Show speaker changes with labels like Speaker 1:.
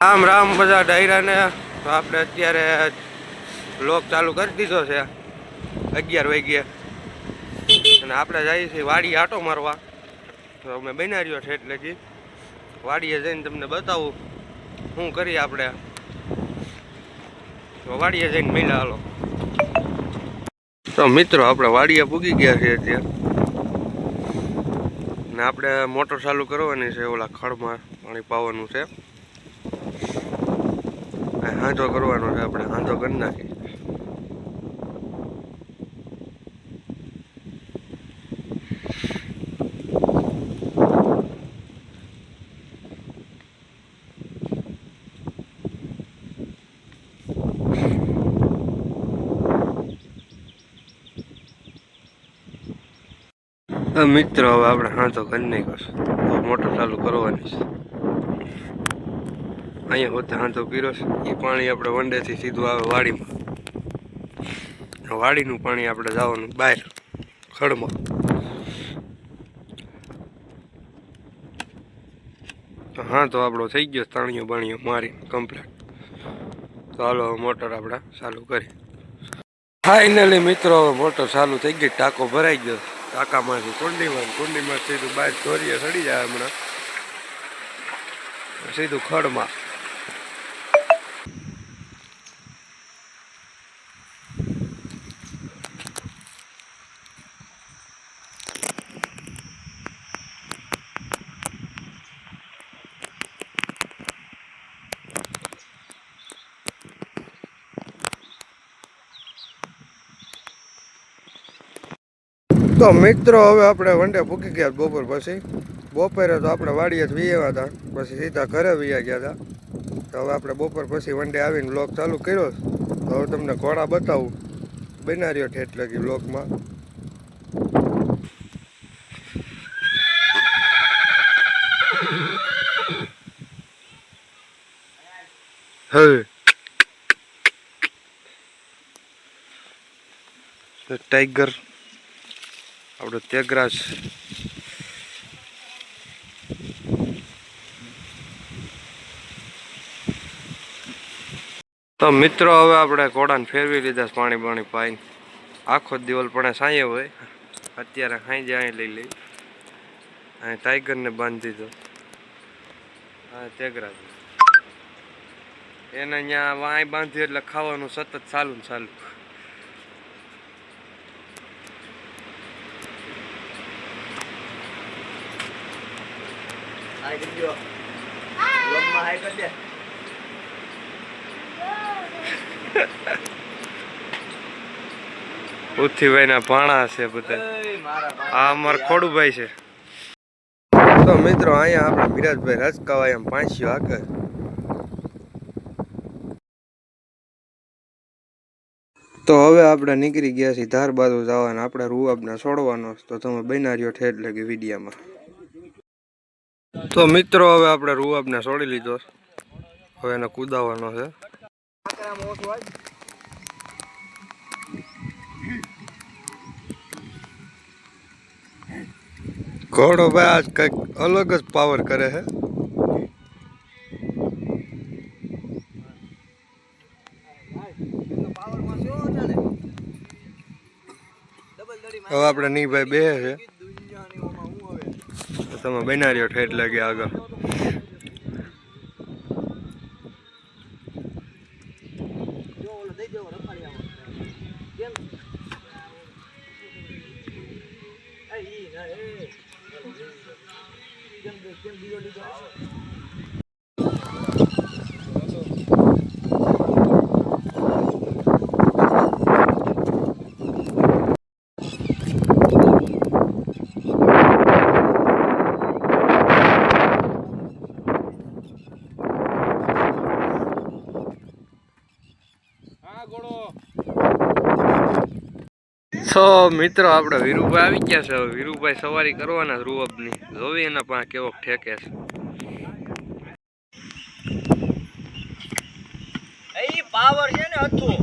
Speaker 1: રામ રામ બધા ડાયરાને. તો આપણે અત્યારે વ્લોગ ચાલુ કરી દીધો છે 11 વાગ્યે અને આપણે જઈએ છીએ વાડી આટો મારવા. તો અમે બના રહ્યો છે એટલે કે વાડીએ જઈને તમને બતાવું શું કરીએ આપણે. તો વાડીએ જઈને મળ્યા હાલો. તો મિત્રો આપણે વાડીએ પૂગી ગયા છીએ અત્યારે ને આપણે મોટર ચાલુ કરવાની છે. ઓલા ખડમાં પાણી પાવાનું છે, હાંધો કરવાનો છે. આપણે હાંધો કરી નાખીએ. મિત્રો હવે આપણે હાંધો કરી નાખ્યો છે. મોટર ચાલુ કરવાની છે. અહીંયા હોતે હાંધો કર્યો છે. એ પાણી આપણે વંડેથી સીધું આવે વાડીમાં. વાડીનું પાણી આપણે જવાનું બહાર ખડમાં. તો હા, તો આપણો થઈ ગયો તાણીઓ બાણીઓ મારી કમ્પ્લીટ. તો હાલો મોટર આપણે ચાલુ કરી. ફાઇનલી મિત્રો હવે મોટર ચાલુ થઈ ગઈ. ટાંકો ભરાઈ ગયો. ટાંકામાંથી કુંડીમાં સીધું બહાર ધોરીએ ચડી જાય. હમણાં સીધું ખડમાં. તો મિત્રો હવે આપણે વંડે પૂકી ગયા બપોર પછી. બપોરે તો આપણે વાડીએ જ વીયા હતા, પછી સીધા ઘરે વીયા ગયા હતા. તો હવે આપણે બપોર પછી વંડે આવીને વ્લોગ ચાલુ કર્યો. તો હવે તમને ઘોડા બતાવું. બના રહ્યો છે એટલે કે વ્લોગમાં. હવે ટાઈગર આપણો તેગરાજ. તો મિત્રો હવે આપણે ઘોડાને ફેરવી લીધા પાણી પાઈને. આખો દિવસ પણ સાંયે હોય. અત્યારે સાંજે અહીં લઈ લઈ. અહીં ટાઈગરને બાંધી દીધો. હા, તેગરાજ એને અહીંયા વાંય બાંધ્યું એટલે ખાવાનું સતત ચાલુ ને ચાલુ. ઉથીભાઈ ના ભાણા છે બધા. આ અમાર ખોડુભાઈ છે. તો મિત્રો અહીંયા આપણે વિરાજભાઈ રાજકાવાય એમ પાંચ્યો આગળ. તો હવે આપણે નીકળી ગયા છીએ ધાર બાજુ જવાના. આપણે રૂઆબને છોડવાનો. તો તમે બના રહ્યો ઠેઠ લગી વિડીયામાં. તો મિત્રો હવે આપણે રૂઆબને છોડી લીધો. હવે એને કુદાવાનો છે. ઘોડો ભાઈ આજ કઈક અલગ જ પાવર કરે છે. હવે આપણે ની ભાઈ બે છે. તમે બના રહ્યો ઠેઠ લાગે આગળ. તો મિત્રો આપણે વીરુભાઈ આવી ગયા છે. વીરુભાઈ સવારી કરવાના રૂઅબની. જોવી એના પાસે કેવો ઠેકે છે.
Speaker 2: પાવર છે ને હતું